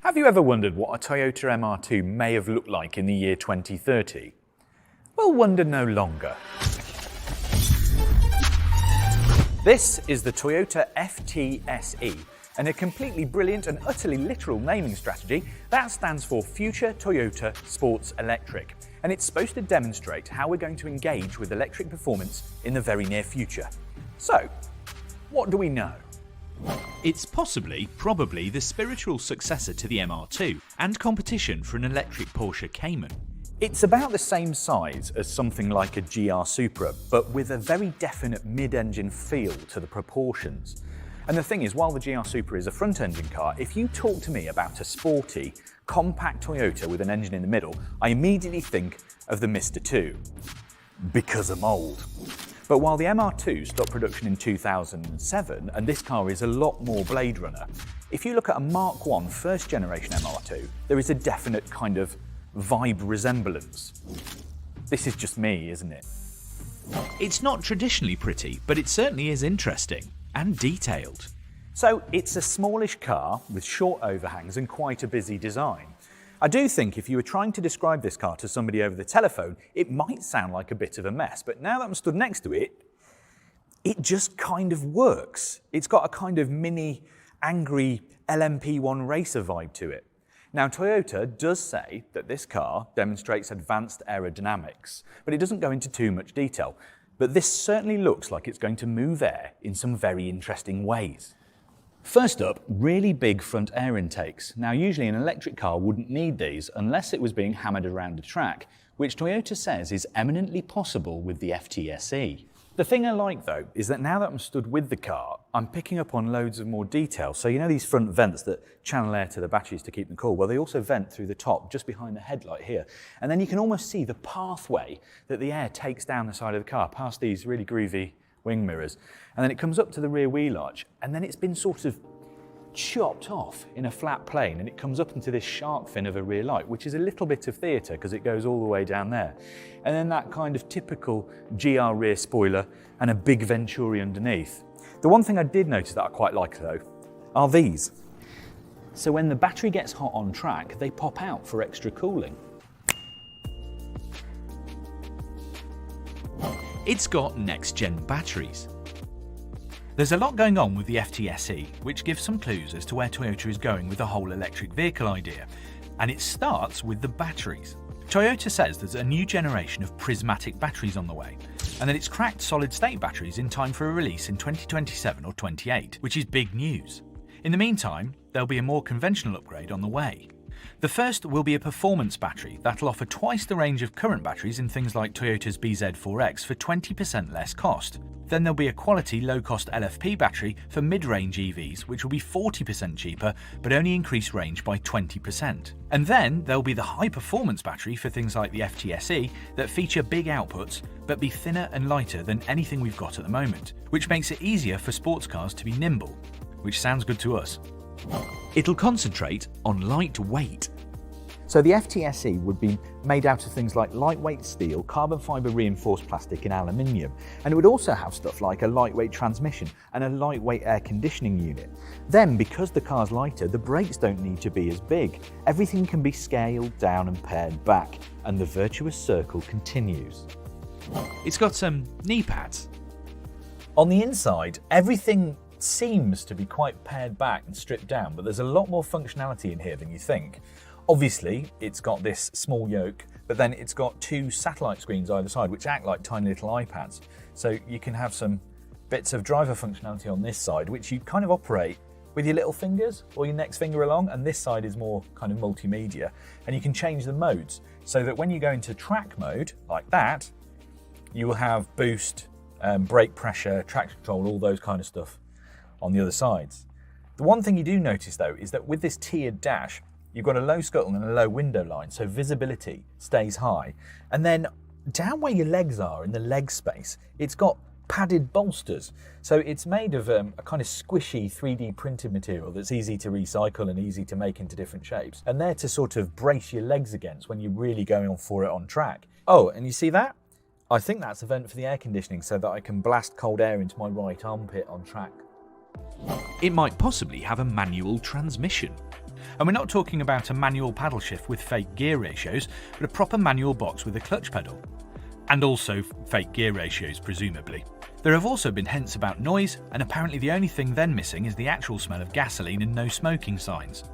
Have you ever wondered what a Toyota MR2 may have looked like in the year 2030? Well, wonder no longer. This is the Toyota FTSE, and a completely brilliant and utterly literal naming strategy that stands for Future Toyota Sports Electric, and it's supposed to demonstrate how we're going to engage with electric performance in the very near future. So, what do we know? It's probably the spiritual successor to the MR2 and competition for an electric Porsche Cayman. It's about the same size as something like a GR Supra, but with a very definite mid-engine feel to the proportions. And the thing is, while the GR Supra is a front-engine car, if you talk to me about a sporty, compact Toyota with an engine in the middle, I immediately think of the Mr. 2. Because I'm old. But while the MR2 stopped production in 2007, and this car is a lot more Blade Runner, if you look at a Mark 1 first generation MR2, there is a definite kind of vibe resemblance. This is just me, isn't it? It's not traditionally pretty, but it certainly is interesting and detailed. So it's a smallish car with short overhangs and quite a busy design. I do think if you were trying to describe this car to somebody over the telephone, it might sound like a bit of a mess, but now that I'm stood next to it, it just kind of works. It's got a kind of mini, angry LMP1 racer vibe to it. Now, Toyota does say that this car demonstrates advanced aerodynamics, but it doesn't go into too much detail. But this certainly looks like it's going to move air in some very interesting ways. First up, really big front air intakes. Now, usually an electric car wouldn't need these unless it was being hammered around a track, which Toyota says is eminently possible with the FTSE. The thing I like though is that now that I'm stood with the car, I'm picking up on loads of more detail. So you know these front vents that channel air to the batteries to keep them cool? Well, they also vent through the top, just behind the headlight here. And then you can almost see the pathway that the air takes down the side of the car, past these really groovy wing mirrors. And then it comes up to the rear wheel arch, and then it's been sort of chopped off in a flat plane, and it comes up into this shark fin of a rear light, which is a little bit of theatre because it goes all the way down there. And then that kind of typical GR rear spoiler and a big Venturi underneath. The one thing I did notice that I quite like though are these. So when the battery gets hot on track, they pop out for extra cooling. It's got next-gen batteries. There's a lot going on with the FTSE, which gives some clues as to where Toyota is going with the whole electric vehicle idea. And it starts with the batteries. Toyota says there's a new generation of prismatic batteries on the way, and that it's cracked solid-state batteries in time for a release in 2027 or 28, which is big news. In the meantime, there'll be a more conventional upgrade on the way. The first will be a performance battery that'll offer twice the range of current batteries in things like Toyota's BZ4X for 20% less cost. Then there'll be a quality low-cost LFP battery for mid-range EVs, which will be 40% cheaper but only increase range by 20%. And then there'll be the high-performance battery for things like the FTSE that feature big outputs but be thinner and lighter than anything we've got at the moment, which makes it easier for sports cars to be nimble, which sounds good to us. It'll concentrate on lightweight. So the FTSE would be made out of things like lightweight steel, carbon fibre reinforced plastic and aluminium. And it would also have stuff like a lightweight transmission and a lightweight air conditioning unit. Then, because the car's lighter, the brakes don't need to be as big. Everything can be scaled down and pared back, and the virtuous circle continues. It's got some knee pads. On the inside, everything seems to be quite pared back and stripped down, but there's a lot more functionality in here than you think. Obviously, it's got this small yoke, but then it's got two satellite screens either side, which act like tiny little iPads. So you can have some bits of driver functionality on this side, which you kind of operate with your little fingers or your next finger along, and this side is more kind of multimedia. And you can change the modes so that when you go into track mode, like that, you will have boost, brake pressure, traction control, all those kind of stuff on the other sides. The one thing you do notice though is that with this tiered dash, you've got a low scuttle and a low window line, so visibility stays high. And then down where your legs are, in the leg space, it's got padded bolsters. So it's made of a kind of squishy 3D printed material that's easy to recycle and easy to make into different shapes. And they're to sort of brace your legs against when you're really going for it on track. Oh, and you see that? I think that's a vent for the air conditioning so that I can blast cold air into my right armpit on track. It might possibly have a manual transmission. And we're not talking about a manual paddle shift with fake gear ratios, but a proper manual box with a clutch pedal. And also fake gear ratios, presumably. There have also been hints about noise, and apparently the only thing then missing is the actual smell of gasoline and no smoking signs.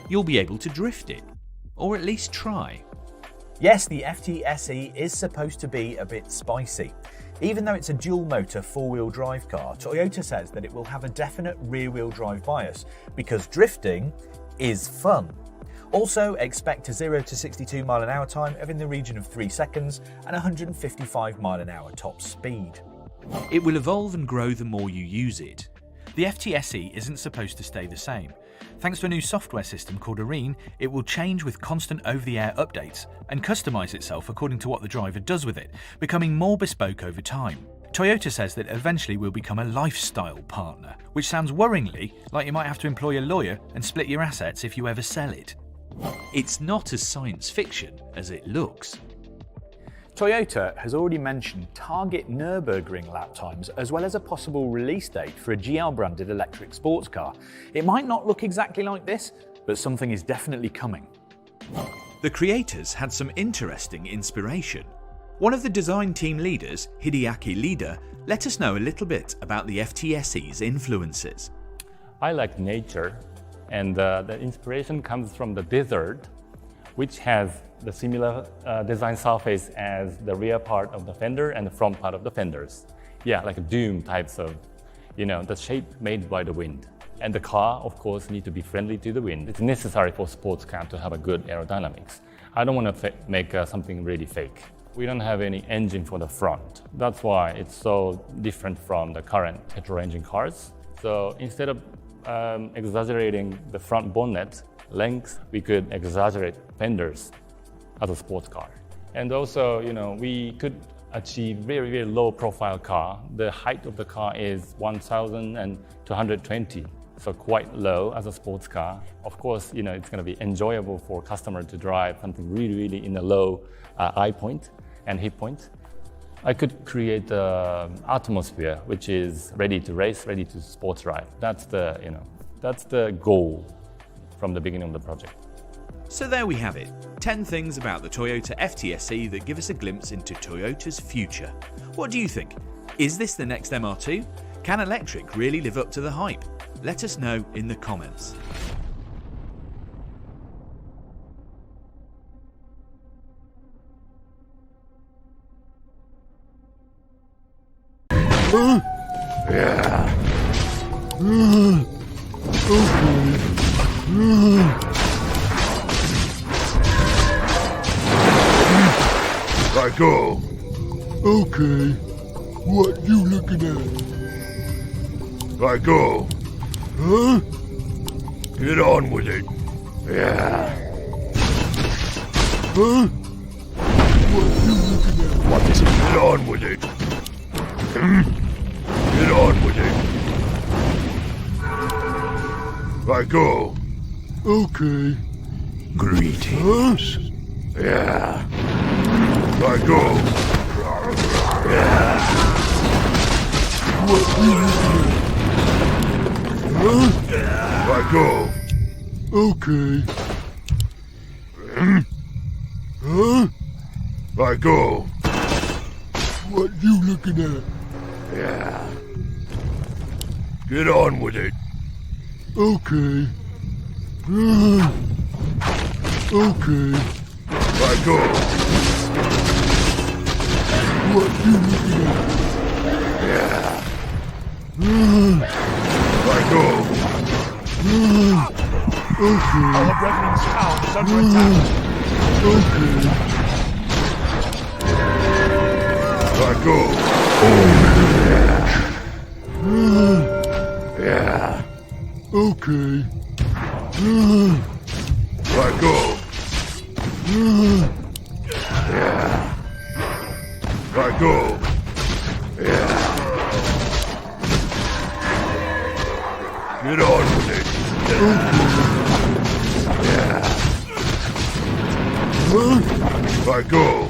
You'll be able to drift it, or at least try. Yes, the FT-SE is supposed to be a bit spicy. Even though it's a dual-motor four-wheel drive car, Toyota says that it will have a definite rear-wheel drive bias because drifting is fun. Also, expect a 0 to 62 mile an hour time of in the region of 3 seconds and 155 mile an hour top speed. It will evolve and grow the more you use it. The FT-SE isn't supposed to stay the same. Thanks to a new software system called Arene, it will change with constant over-the-air updates and customise itself according to what the driver does with it, becoming more bespoke over time. Toyota says that eventually will become a lifestyle partner, which sounds worryingly like you might have to employ a lawyer and split your assets if you ever sell it. It's not as science fiction as it looks. Toyota has already mentioned target Nürburgring lap times as well as a possible release date for a GL-branded electric sports car. It might not look exactly like this, but something is definitely coming. The creators had some interesting inspiration. One of the design team leaders, Hideaki Leader, let us know a little bit about the FT-SE's influences. I like nature, and the inspiration comes from the desert, which has the similar design surface as the rear part of the fender and the front part of the fenders. Yeah, like dune types of, the shape made by the wind. And the car, of course, needs to be friendly to the wind. It's necessary for sports car to have a good aerodynamics. I don't want to make something really fake. We don't have any engine for the front. That's why it's so different from the current petrol engine cars. So instead of exaggerating the front bonnet length, we could exaggerate fenders as a sports car. And also, we could achieve very, very low profile car. The height of the car is 1,220, so quite low as a sports car. Of course, it's going to be enjoyable for customer to drive something really, really in a low eye point and hip point. I could create an atmosphere which is ready to race, ready to sports ride. That's the goal from the beginning of the project. So there we have it, 10 things about the Toyota FT-SE that give us a glimpse into Toyota's future. What do you think? Is this the next MR2? Can electric really live up to the hype? Let us know in the comments. I go. Okay. What you looking at? I go. Huh? Get on with it. Yeah. Huh? What you looking at? What is it? Get on with it. Get on with it. I go. Okay. Greetings. Huh? Yeah. I go. Yeah. What you looking at? Huh? I go. Okay. Huh? I go. What you looking at? Yeah. Get on with it. Okay. Okay. I go. What you looking at? Yeah. I go. Okay. Our brethren's town is under attack. Okay. I go. Yeah. Okay. I go. Yeah. I go. Yeah. Get on with it. Yeah. I go.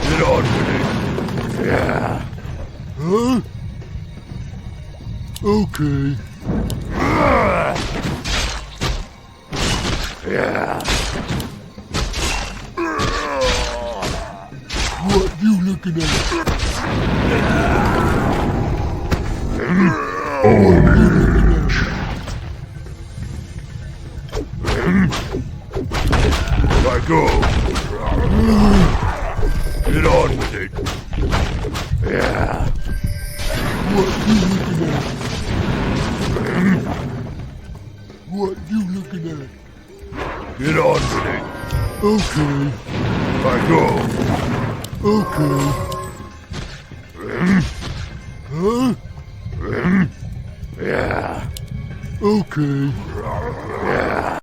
Get on with it. Yeah. Huh? Okay. Yeah. What you looking at? I go. Get on with it. Yeah. What you looking at? What you looking at? Get on with it. Okay. I go. Okay. Huh? Yeah. Okay. Yeah.